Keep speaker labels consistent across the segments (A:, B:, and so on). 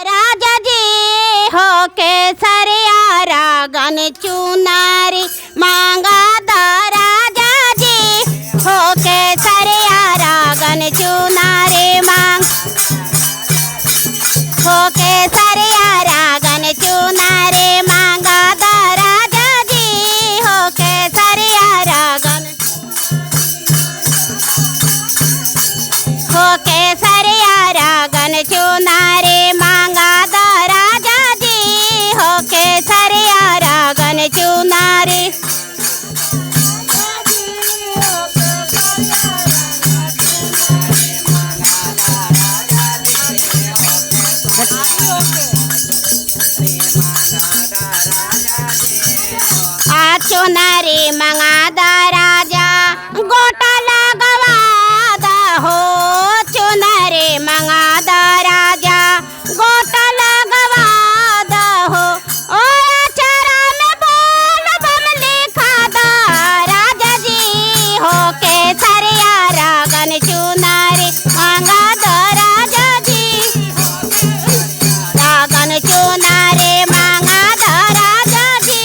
A: राजा जी हो केसरिया रागन चुनारी मांगा दा राजा जी हो केसरिया रागन चुनारी मांग हो केसरिया रागन चुनारी मांगा दा राजा जी हो केसरिया रागन हो केसरिया रागन चुनारी मांगा दा राजा जी हो केसरिया रागन चुनारी आ चुनारी मांगा दा राजा गोटा लगवा दा हो चुनारी मांगा दा राजा गोटा लगवा दा हो ओ अचरा में बोल बम लिखा दा राजा जी हो केसरिया रागन चुनारी मांगा दा राजा जी रागन चुनारी मांगा दा राजा जी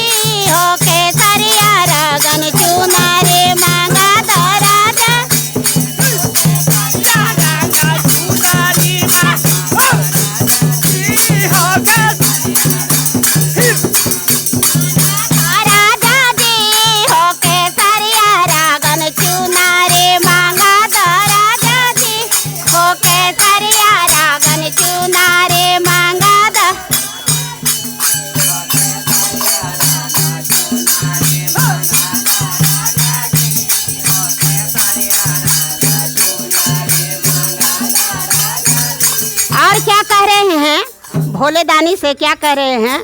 A: हो केसरिया रागन चुनारी मांगा दा राजा राजा जी हो केसरिया रागन चुनारी मांगा दा राजा जी हो केसरिया रागन चुनारी मांगा दा और क्या कह रहे हैं भोले दानी से क्या कह रहे हैं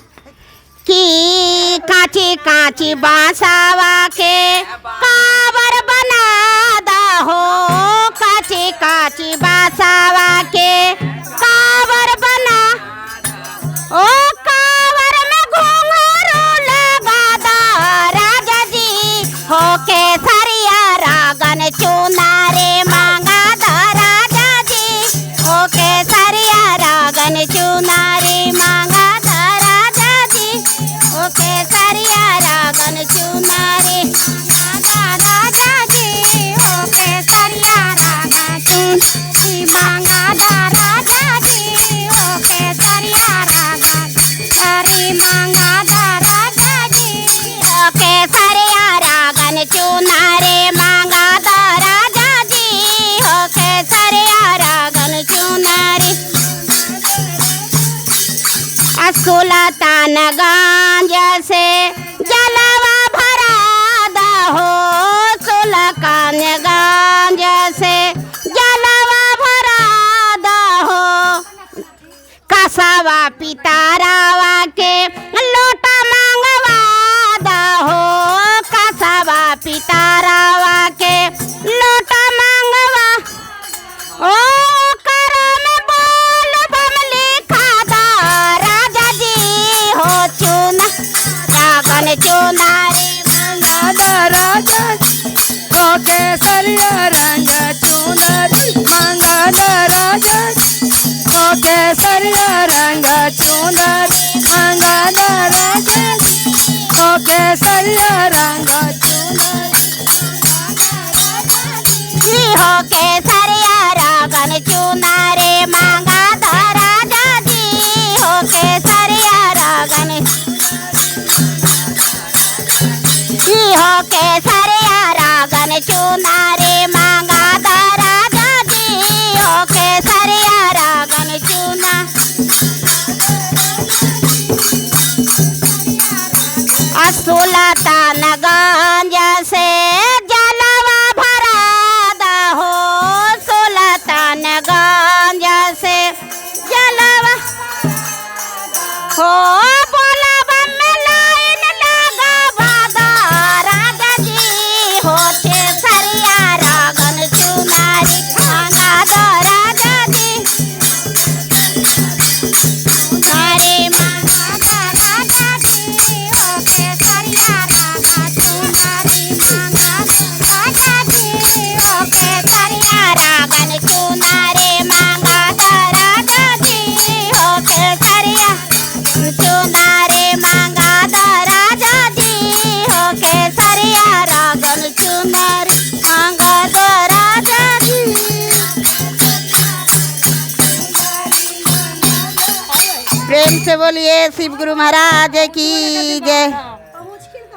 A: कि कांची कांची बांसावा के कावर बना दा हो कांची कांची बांसावा के कावर बना ओ कावर में घुंघरू लगा दा राजा जी हो केसरिया रागन चुनारी मांगा दा राजा जी हो केसरिया रागन चुनारी मांगा दा राजा जी हो केसरिया रागन चुनारी मांगा राजा जी हो केसरिया रागन चुनारी मांगा दा राजा जी हो केसरिया रागन चुनारी मांगा दा राजा जी हो केसरिया रागन चुनारी मांगा दा राजा जी हो केसरिया रागन चुनारी सुल्तान गंज से जलवा भरा दा हो सुल्तान गंज से जलवा भरा दा हो कसवा पितारावा के लोटा मांगवा दा हो कसवा पितारावा के लोटा मांगवा ओ करो में बोल बम लिखा दा राजा जी हो चुना रागन चुनारी मांगा दा राजा
B: हो केसरिया रंग चुनरी मांगा दा राजा हो केसरिया रंग चुनरी मांगा दा राजा हो केसरिया रंग
A: जी हो केसरिया रागन चुनारी मांगा दा राजा जी हो केसरिया रागन जी हो केसरिया रागन चुनारी मांगा दा राजा जी हो केसरिया रागन चुना सुल्तान गंज से जलवा भरा दा हो सुल्तान गंज से जलवा हो बोलबा में लाइन लगवा दा राजा जी हो केसरिया रागन चुनारी मांगा दा राजा जी चुनारी मांगा दा राजा जी हो केसरिया रागन चुनारी मांगा दा राजा जी हो केसरिया रागन चुनारी मांगा दा राजा जी हो केसरिया प्रेम से बोलिए शिव गुरु महाराज की जय।